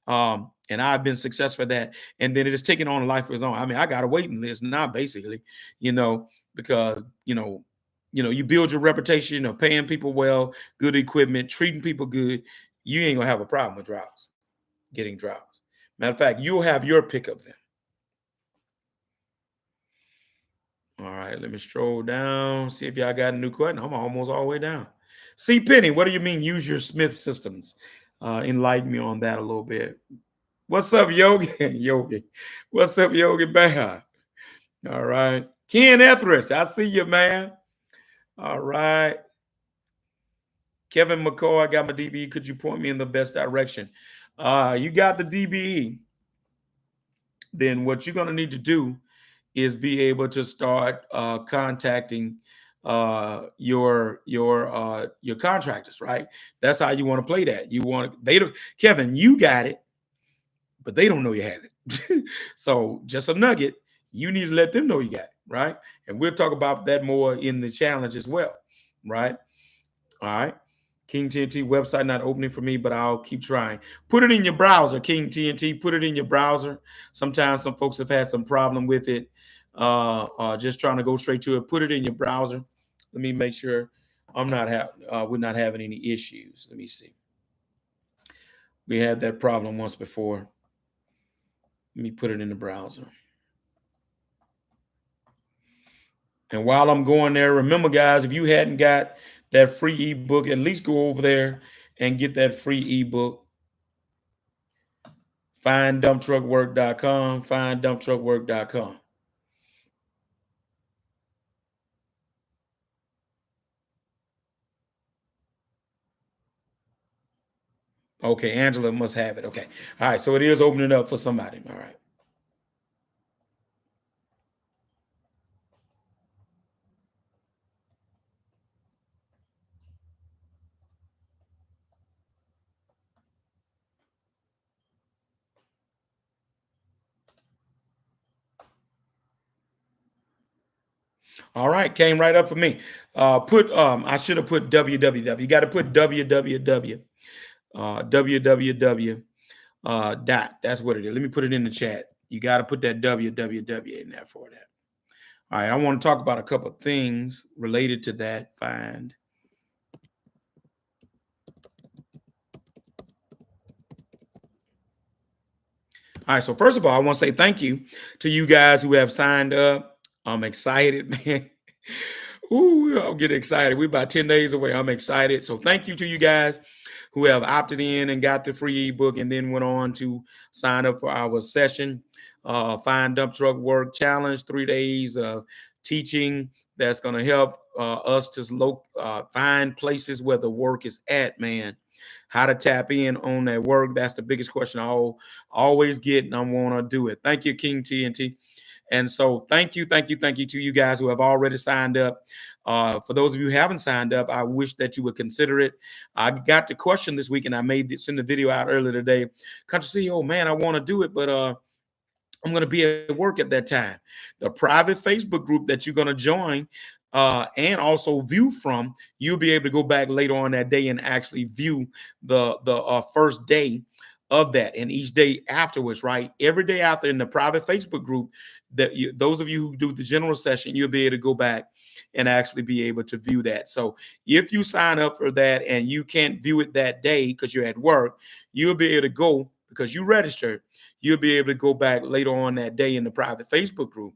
And I've been successful for that. And then it has taken on a life of its own. I got a waiting list now, basically, because you build your reputation of paying people well, good equipment, treating people good. You ain't gonna have a problem with drivers, getting drivers. Matter of fact, you'll have your pick of them. All right, let me stroll down, see if y'all got a new question. I'm almost all the way down. See, Penny, what do you mean use your Smith systems? Enlighten me on that a little bit. What's up, Yogi? Yogi. What's up, Yogi Bear? All right. Ken Etheridge, I see you, man. All right. Kevin McCoy, I got my DBE. Could you point me in the best direction? You got the DBE. Then what you're going to need to do is be able to start contacting your contractors, right? That's how you want to play that. Kevin, you got it, but they don't know you have it. So just a nugget, you need to let them know you got it, right? And we'll talk about that more in the challenge as well, right? All right. King TNT website not opening for me, but I'll keep trying. Put it in your browser, King TNT. Put it in your browser. Sometimes some folks have had some problem with it. Just trying to go straight to it. Put it in your browser. Let me make sure we're not having any issues. Let me see. We had that problem once before. Let me put it in the browser. And while I'm going there, remember, guys, if you hadn't got that free ebook, at least go over there and get that free ebook. FindDumpTruckWork.com, FindDumpTruckWork.com. Okay, Angela must have it. Okay. All right, so it is opening up for somebody. All right. All right, came right up for me. I should have put www. You got to put www. Www. Dot. That's what it is. Let me put it in the chat. You got to put that www in there for that. All right, I want to talk about a couple of things related to that. Find. All right, so first of all, I want to say thank you to you guys who have signed up. I'm excited, man. Ooh, I'm getting excited. We're about 10 days away. I'm excited. So thank you to you guys who have opted in and got the free ebook and then went on to sign up for our session. Find Dump Truck Work Challenge, 3 days of teaching that's going to help us to find places where the work is at, man. How to tap in on that work. That's the biggest question I always get, and I want to do it. Thank you, King TNT. And so thank you to you guys who have already signed up. For those of you who haven't signed up, I wish that you would consider it. I got the question this week, and I send the video out earlier today. Country CEO, man, I want to do it, but I'm going to be at work at that time. The private Facebook group that you're going to join and also view from, you'll be able to go back later on that day and actually view the first day of that and each day afterwards, right? Every day after in the private Facebook group, those of you who do the general session, you'll be able to go back and actually be able to view that. So if you sign up for that and you can't view it that day because you're at work, you'll be able to go because you registered. You'll be able to go back later on that day in the private Facebook group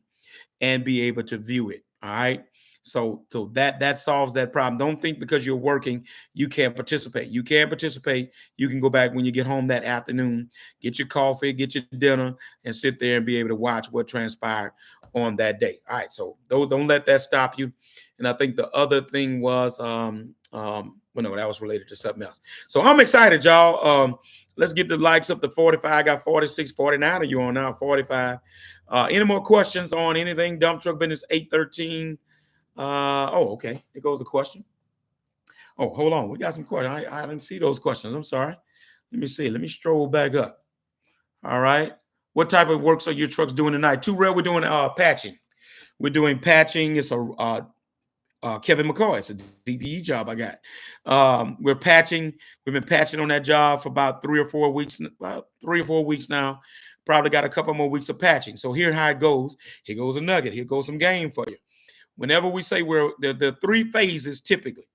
and be able to view it. All right. So that solves that problem. Don't think because you're working, you can't participate. You can participate. You can go back when you get home that afternoon, get your coffee, get your dinner, and sit there and be able to watch what transpired on that day. All right. So don't let that stop you. And I think the other thing was well, no, that was related to something else. So I'm excited, y'all. Let's get the likes up to 45. I got 46, 49 of you on now, 45. Any more questions on anything? Dump truck business 813. Okay. Here goes the question. Oh, hold on. We got some questions. I didn't see those questions. I'm sorry. Let me see. Let me stroll back up. All right. What type of works are your trucks doing tonight? Too rare. We're doing patching. We're doing patching. It's a Kevin McCoy. It's a DPE job I got. We're patching. We've been patching on that job for about 3 or 4 weeks. About 3 or 4 weeks now. Probably got a couple more weeks of patching. So here's how it goes. Here goes a nugget. Here goes some game for you. Whenever we say the 3 phases typically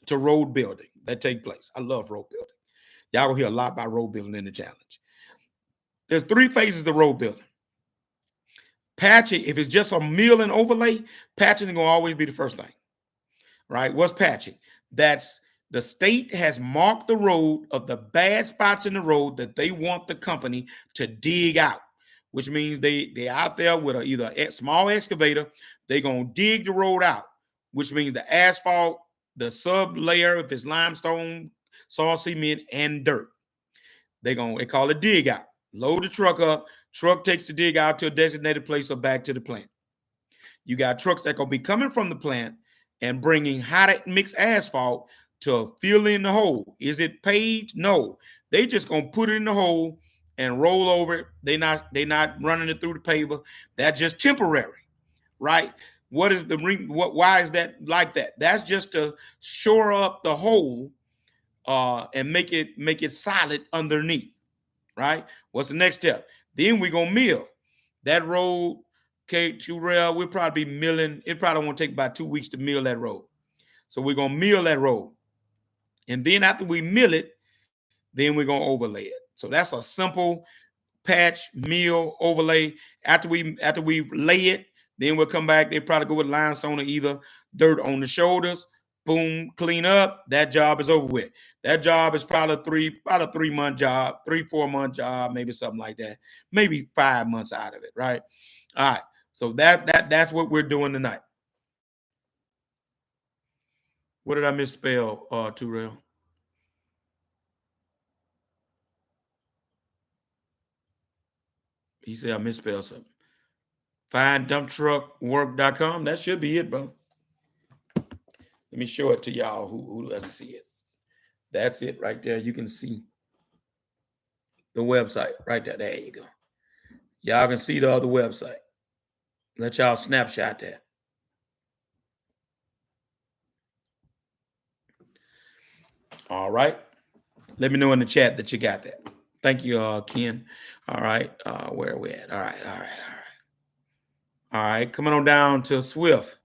to road building that take place. I love road building. Y'all will hear a lot about road building in the challenge. There's 3 phases to road building. Patching, if it's just a mill and overlay, patching is going to always be the first thing, right? What's patching? That's the state has marked the road of the bad spots in the road that they want the company to dig out, which means they're out there with either a small excavator. They're going to dig the road out, which means the asphalt, the sub layer, if it's limestone, saw cement, and dirt. They call it dig out. Load the truck up. Truck takes the dig out to a designated place or back to the plant. You got trucks that going to be coming from the plant and bringing hot mixed asphalt to fill in the hole. Is it paved? No. They just going to put it in the hole and roll over it. They not running it through the paver. That's just temporary, right? What is the ring? Why is that like that? That's just to shore up the hole and make it solid underneath. Right? What's the next step? Then we're gonna mill that road. Okay, Rail, we'll probably be milling. It probably won't take about 2 weeks to mill that road. So we're gonna mill that road. And then after we mill it, then we're gonna overlay it. So that's a simple patch, mill, overlay. After we lay it, then we'll come back. They probably go with limestone or either dirt on the shoulders. Boom, clean up. That job is over with. That job is probably about a 3 month job, 3 4 month job, maybe something like that. Maybe 5 months out of it, right? All right. So that's what we're doing tonight. What did I misspell, Turrell? He said I misspelled something. FindDumpTruckWork.com. That should be it, bro. Let me show it to y'all who doesn't see it. That's it right there. You can see the website right there. There you go. Y'all can see the other website. Let y'all snapshot that. All right. Let me know in the chat that you got that. Thank you, Ken. All right. Where are we at? All right. All right. All right. All right. Coming on down to Swift.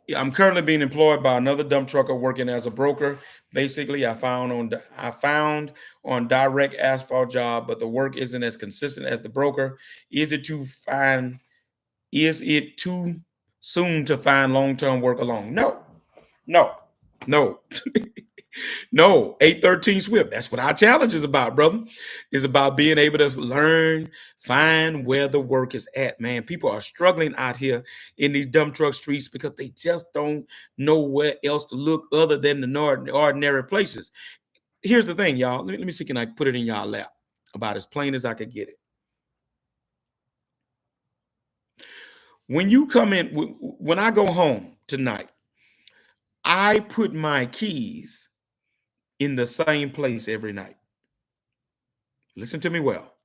Yeah, I'm currently being employed by another dump trucker working as a broker. Basically, I found on direct asphalt job, but the work isn't as consistent as the broker. Is it too fine? Is it too soon to find long-term work alone? No, no, no. No, 813 Swift. That's what our challenge is about, brother. Is about being able to learn, find where the work is at, man. People are struggling out here in these dump truck streets because they just don't know where else to look other than the ordinary places. Here's the thing, y'all. Let me see, can I put it in y'all lap about as plain as I could get it? When you come in, when I go home tonight, I put my keys in the same place every night. Listen to me well.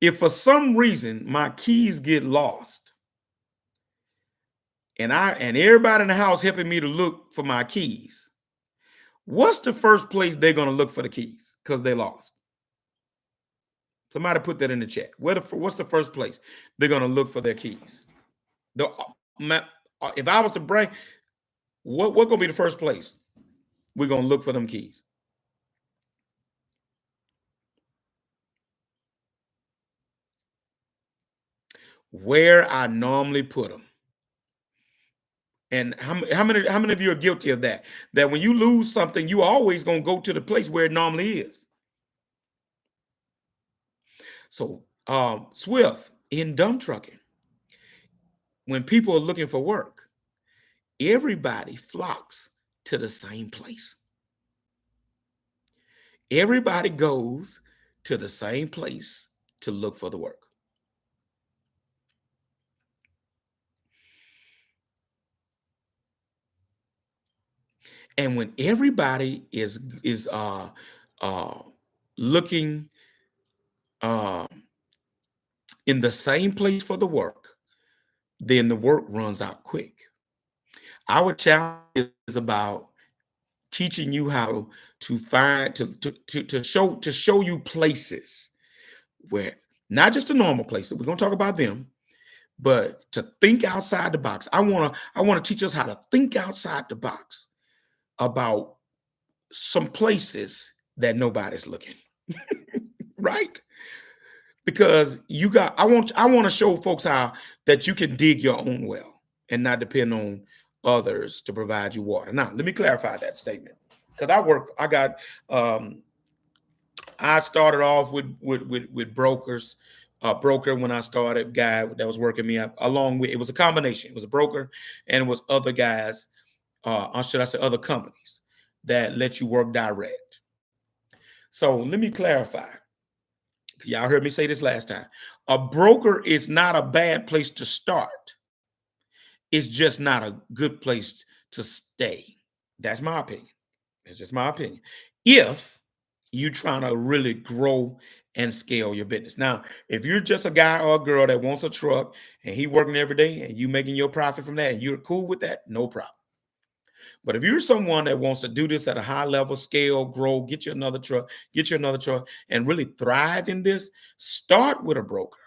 If for some reason my keys get lost and everybody in the house helping me to look for my keys, what's the first place they're going to look for the keys because they lost? Somebody put that in the chat. What's the first place they're going to look for their keys? If I was to bring, what going to be the first place we're going to look for them keys? Where I normally put them. And how many of you are guilty of that? That when you lose something, you always going to go to the place where it normally is. So, Swift, in dump trucking, when people are looking for work, everybody flocks to the same place. Everybody goes to the same place to look for the work. And when everybody is looking in the same place for the work, then the work runs out quick. Our challenge is about teaching you how to find to show you places where not just the normal places. We're going to talk about them, but to think outside the box. I want to teach us how to think outside the box about some places that nobody's looking. Right? Because I want to show folks how that you can dig your own well and not depend on others to provide you water. Now, let me clarify that statement. Because I started off with brokers, broker when I started, guy that was working me up along with, it was a combination. It was a broker and it was other guys, or should I say other companies that let you work direct. So let me clarify. Y'all heard me say this last time. A broker is not a bad place to start. It's just not a good place to stay. That's my opinion. That's just my opinion. If you're trying to really grow and scale your business. Now, if you're just a guy or a girl that wants a truck and he working every day and you making your profit from that and you're cool with that, no problem. But if you're someone that wants to do this at a high level, scale, grow, get you another truck, and really thrive in this, start with a broker,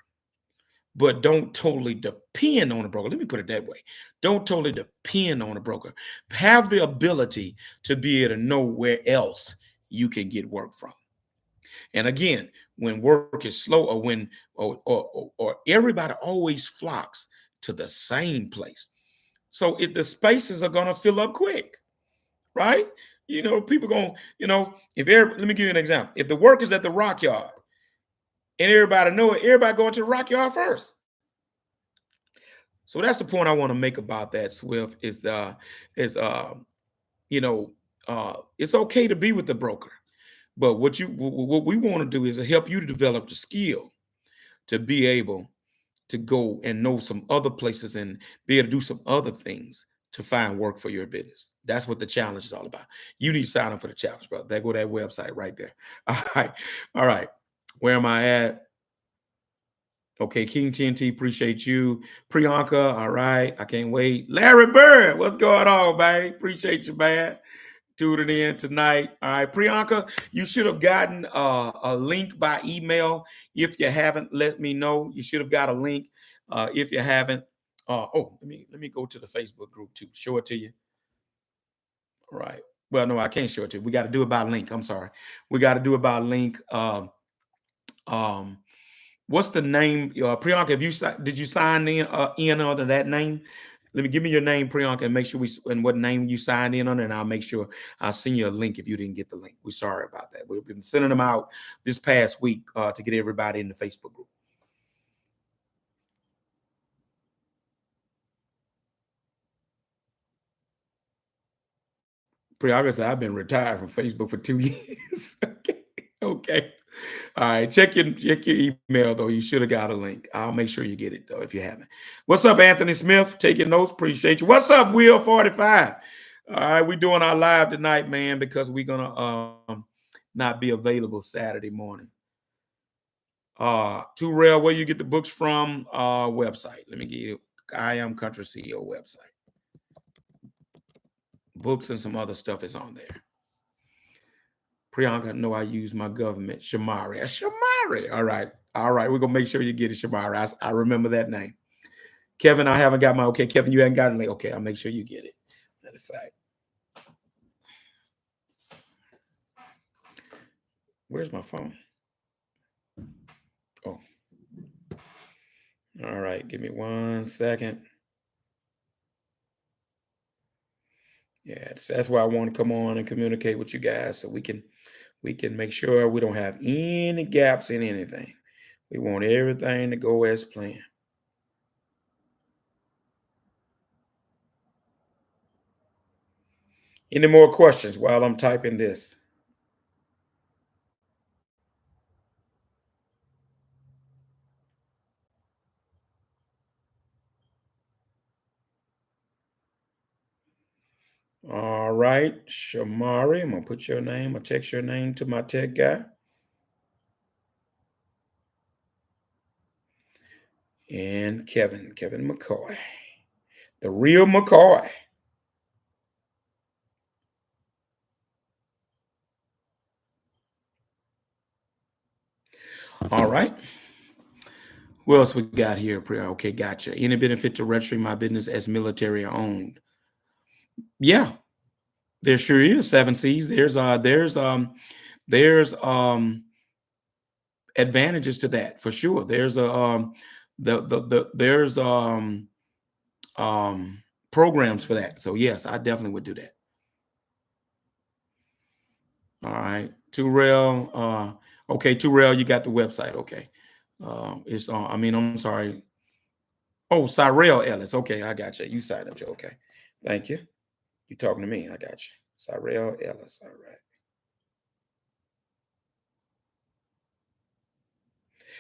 but don't totally depend on a broker. Let me put it that way. Don't totally depend on a broker. Have the ability to be able to know where else you can get work from. And again, when work is slow or when or everybody always flocks to the same place. So if the spaces are gonna fill up quick, right? People going, let me give you an example. If the work is at the rock yard and everybody know it, everybody going to the rock yard first. So that's the point I want to make about that, Swift, you know, it's okay to be with the broker. But what we want to do is to help you to develop the skill to be able to go and know some other places and be able to do some other things to find work for your business. That's what the challenge is all about. You need to sign up for the challenge, brother. There go that website right there. All right. All right. Where am I at? Okay, King TNT, appreciate you. Priyanka, all right. I can't wait. Larry Bird, what's going on, man? Appreciate you, man. Tuning in tonight. All right, Priyanka, you should have gotten a link by email. If you haven't, let me know. You should have got a link. If you haven't, let me go to the Facebook group too. Show it to you. All right. Well, no, I can't show it to you. We got to do it by link. I'm sorry. We got to do it by link. Um, what's the name? Priyanka, did you sign in under that name? Let me give me your name, Priyanka, and make sure and what name you signed in on, and I'll make sure I'll send you a link if you didn't get the link. We're sorry about that. We've been sending them out this past week to get everybody in the Facebook group. Priyanka said, I've been retired from Facebook for 2 years. Okay. Okay. All right. Check your email though. You should have got a link. I'll make sure you get it though if you haven't. What's up, Anthony Smith? Taking notes. Appreciate you. What's up, Will 45? All right, we're doing our live tonight, man, because we're gonna not be available Saturday morning. Too rare, where you get the books from? Website. Let me give you I Am Country CEO website. Books and some other stuff is on there. Priyanka, no, I use my government. Shamari. Shamari. All right. All right. We're going to make sure you get it, Shamari. I remember that name. Kevin, I haven't got my, okay, Kevin, you haven't gotten it. Okay, I'll make sure you get it. Matter of fact. Where's my phone? Oh. All right. Give me 1 second. Yeah, that's why I want to come on and communicate with you guys so we can make sure we don't have any gaps in anything. We want everything to go as planned. Any more questions while I'm typing this? All right, Shamari, I'm gonna put your name, I'll text your name to my tech guy. And Kevin McCoy, the real McCoy. All right. Who else we got here? Okay, gotcha. Any benefit to registering my business as military owned? Yeah, there sure is. 7Cs. There's advantages to that for sure. There's there's programs for that. So yes, I definitely would do that. All right. Turrell. Okay, Turrell, you got the website. Okay. It's on, I'm sorry. Oh, Cyrell Ellis. Okay, I got you. You signed up, Joe. Okay. Thank you. You talking to me. I got you. Cyrell Ellis. All right.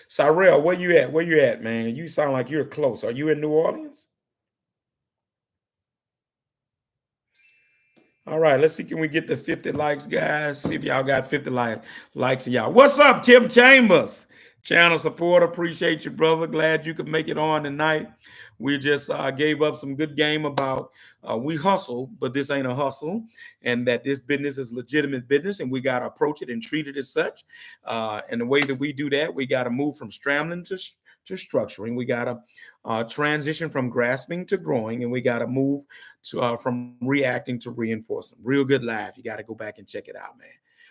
Cyrell, where you at? Where you at, man? You sound like you're close. Are you in New Orleans? All right, let's see. Can we get the 50 likes, guys? See if y'all got 50 likes of y'all. What's up, Tim Chambers? Channel supporter. Appreciate you, brother. Glad you could make it on tonight. We just gave up some good game about we hustle, but this ain't a hustle, and that this business is legitimate business, and we got to approach it and treat it as such. And the way that we do that, we got to move from scrambling to structuring. We got to transition from grasping to growing, and we got to move from reacting to reinforcing. Real good live. You got to go back and check it out, man.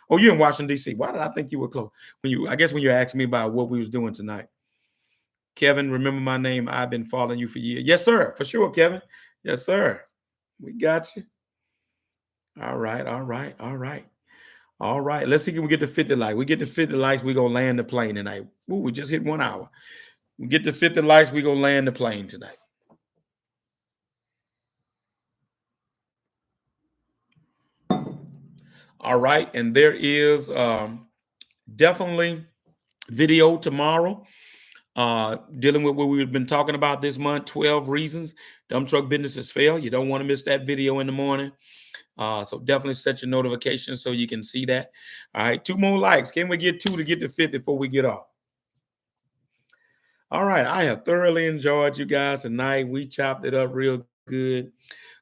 Oh, you're in Washington D.C. Why did I think you were close? I guess when you asked me about what we was doing tonight. Kevin, remember my name. I've been following you for years. Yes, sir. For sure, Kevin. Yes, sir. We got you. All right. All right. All right. All right. Let's see if we get to 50 likes. We get to 50 likes, we're going to land the plane tonight. Ooh, we just hit 1 hour. We get to 50 likes, we're going to land the plane tonight. All right. And there is definitely video tomorrow dealing with what we've been talking about this month, 12 reasons dump truck businesses fail. You don't want to miss that video in the morning. So definitely set your notifications so you can see that. All right. 2 more likes. Can we get 2 to get to 50 before we get off? All right. I have thoroughly enjoyed you guys tonight. We chopped it up real good.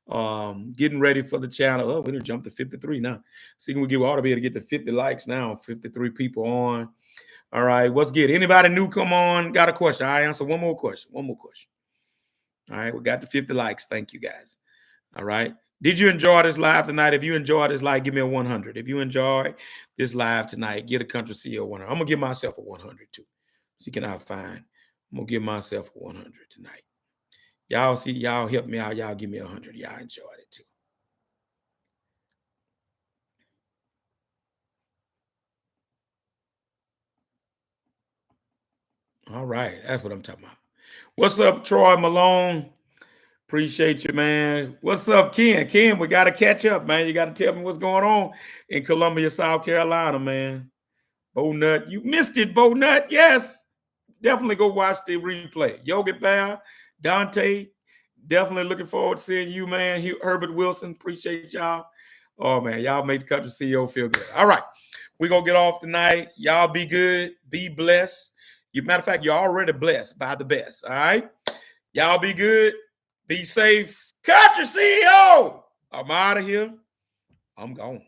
Getting ready for the channel. Oh, we're gonna jump to 53 now. See, we ought to be able to get to 50 likes now. 53 people on. All right, what's good? Anybody new? Come on, got a question? I answer one more question. One more question. All right, we got the 50 likes. Thank you, guys. All right. Did you enjoy this live tonight? If you enjoyed this live, give me a 100. If you enjoyed this live tonight, get a country CEO 100. I'm gonna give myself a 100 too. See, can I find? I'm gonna give myself a 100 tonight. Y'all see, y'all help me out. Y'all give me 100. Y'all enjoyed it too. All right. That's what I'm talking about. What's up, Troy Malone? Appreciate you, man. What's up, Ken? Ken, we got to catch up, man. You got to tell me what's going on in Columbia, South Carolina, man. Bo Nut. You missed it, Bo Nut. Yes. Definitely go watch the replay. Yogi Bear, Dante. Definitely looking forward to seeing you, man. Herbert Wilson. Appreciate y'all. Oh, man. Y'all made the country CEO feel good. All right. We're going to get off tonight. Y'all be good. Be blessed. Matter of fact, you're already blessed by the best. All right. Y'all be good. Be safe. Country CEO. I'm out of here. I'm gone.